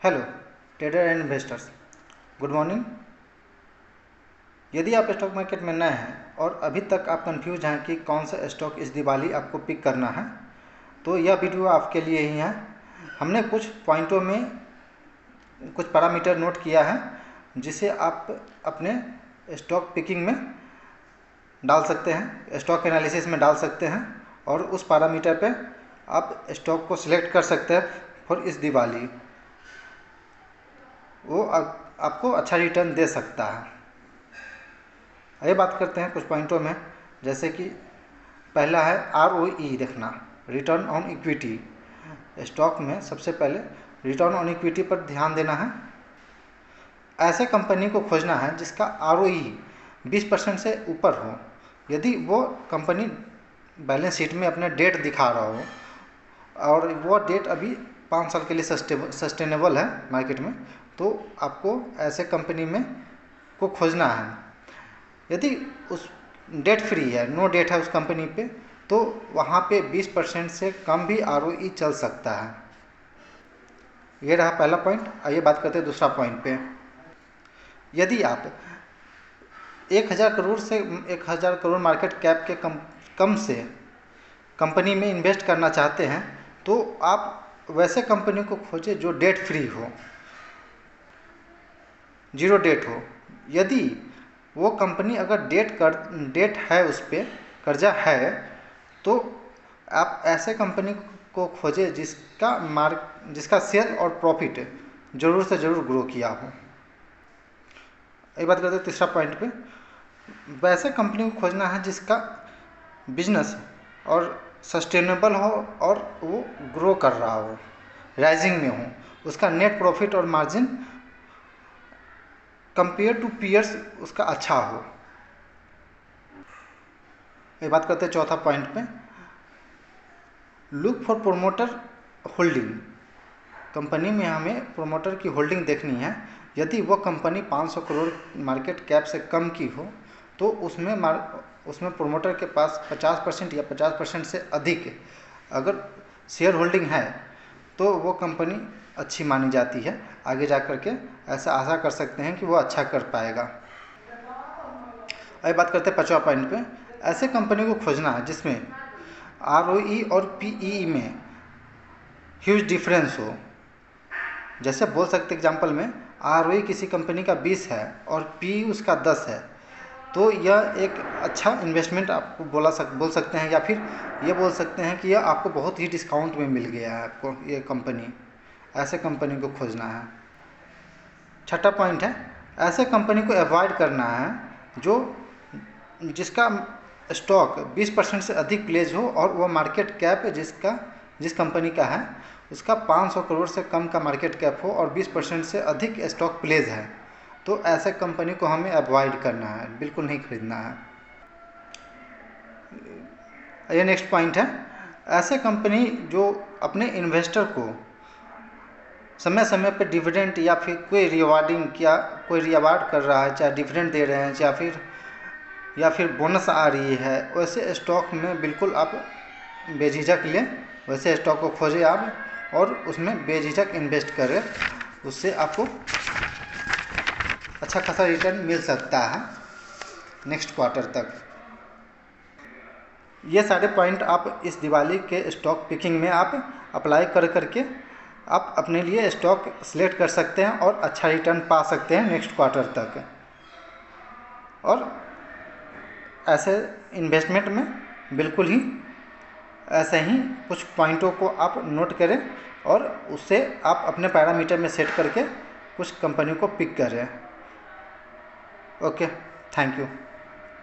Hello trader and investors, good morning. यदि आप stock market में नए हैं और अभी तक आप कंफ्यूज हैं कि कौन सा स्टॉक इस दिवाली आपको पिक करना है, तो यह वीडियो आपके लिए ही है। हमने कुछ पॉइंटों में कुछ पैरामीटर नोट किया है जिसे आप अपने स्टॉक पिकिंग में डाल सकते हैं, स्टॉक एनालिसिस में डाल सकते हैं और उस पैरामीटर पे आप स्टॉक को सिलेक्ट कर सकते हैं फॉर इस दिवाली। वो आपको अच्छा रिटर्न दे सकता है। आइए बात करते हैं कुछ पॉइंटों में, जैसे कि पहला है ROE देखना, रिटर्न ऑन इक्विटी। स्टॉक में सबसे पहले रिटर्न ऑन इक्विटी पर ध्यान देना है। ऐसे कंपनी को खोजना है जिसका ROE 20% से ऊपर हो। यदि वो कंपनी बैलेंस शीट में अपने डेट दिखा रहा हो और वो डेट अभी 5 साल के लिए सस्टेनेबल है मार्केट में, तो आपको ऐसे कंपनी में को खोजना है। यदि उस डेट फ्री है, नो डेट है उस कंपनी पे, तो वहाँ पे 20% से कम भी ROE चल सकता है। ये रहा पहला पॉइंट। आइए बात करते हैं दूसरा पॉइंट पे। यदि आप 1000 करोड़ मार्केट कैप के कम से कंपनी में इन्वेस्ट करना चाहते हैं, तो आप वैसे कंपनी को खोजें जो डेट फ्री हो, जीरो डेट हो। यदि वो कंपनी अगर डेट है, उस पर कर्जा है, तो आप ऐसे कंपनी को खोजें जिसका सेल और प्रॉफिट ज़रूर से ज़रूर ग्रो किया हो। एक बात करते हैं तीसरा पॉइंट पे। वैसे कंपनी को खोजना है जिसका बिजनेस और सस्टेनेबल हो और वो ग्रो कर रहा हो, राइजिंग में हो, उसका नेट प्रॉफिट और मार्जिन कंपेयर टू पीयर्स उसका अच्छा हो। ये बात करते हैं चौथा पॉइंट पे। Look for promoter holding. Company में हमें प्रोमोटर की होल्डिंग देखनी है। यदि वो कंपनी 500 करोड़ मार्केट कैप से कम की हो, तो उसमें प्रोमोटर के पास 50% या 50% से अधिक अगर शेयर होल्डिंग है, तो वो कंपनी अच्छी मानी जाती है। आगे जा कर के ऐसा आशा कर सकते हैं कि वो अच्छा कर पाएगा। अब बात करते हैं पांचवा पॉइंट पे। ऐसे कंपनी को खोजना है जिसमें ROE और PE में ह्यूज डिफरेंस हो। जैसे बोल सकते एग्जांपल में, ROE किसी कंपनी का 20 है और PE उसका 10 है, तो यह एक अच्छा इन्वेस्टमेंट आपको बोल सकते हैं, या फिर ये बोल सकते हैं कि यह आपको बहुत ही डिस्काउंट में मिल गया है आपको ये कंपनी। ऐसे कंपनी को खोजना है। छठा पॉइंट है, ऐसे कंपनी को अवॉइड करना है जिसका स्टॉक 20% से अधिक प्लेज हो और वह मार्केट कैप जिस कंपनी का है उसका 500 करोड़ से कम का मार्केट कैप हो और 20% से अधिक स्टॉक प्लेज है। तो ऐसे कंपनी को हमें अवॉइड करना है, बिल्कुल नहीं खरीदना है। ये नेक्स्ट पॉइंट है। ऐसे कंपनी जो अपने इन्वेस्टर को समय समय पर डिविडेंड या फिर कोई रिवार्ड कर रहा है, चाहे डिविडेंड दे रहे हैं या फिर बोनस आ रही है, वैसे स्टॉक में बिल्कुल आप बेझिझक लें। वैसे स्टॉक को खोजें आप और उसमें बेझिझक इन्वेस्ट करें। उससे आपको अच्छा खासा रिटर्न मिल सकता है नेक्स्ट क्वार्टर तक। ये सारे पॉइंट आप इस दिवाली के स्टॉक पिकिंग में आप अप्लाई करके आप अपने लिए स्टॉक सिलेक्ट कर सकते हैं और अच्छा रिटर्न पा सकते हैं नेक्स्ट क्वार्टर तक। और ऐसे इन्वेस्टमेंट में बिल्कुल ही ऐसे ही कुछ पॉइंटों को आप नोट करें और उससे आप अपने पैरामीटर में सेट करके कुछ कंपनी को पिक करें। Okay, thank you.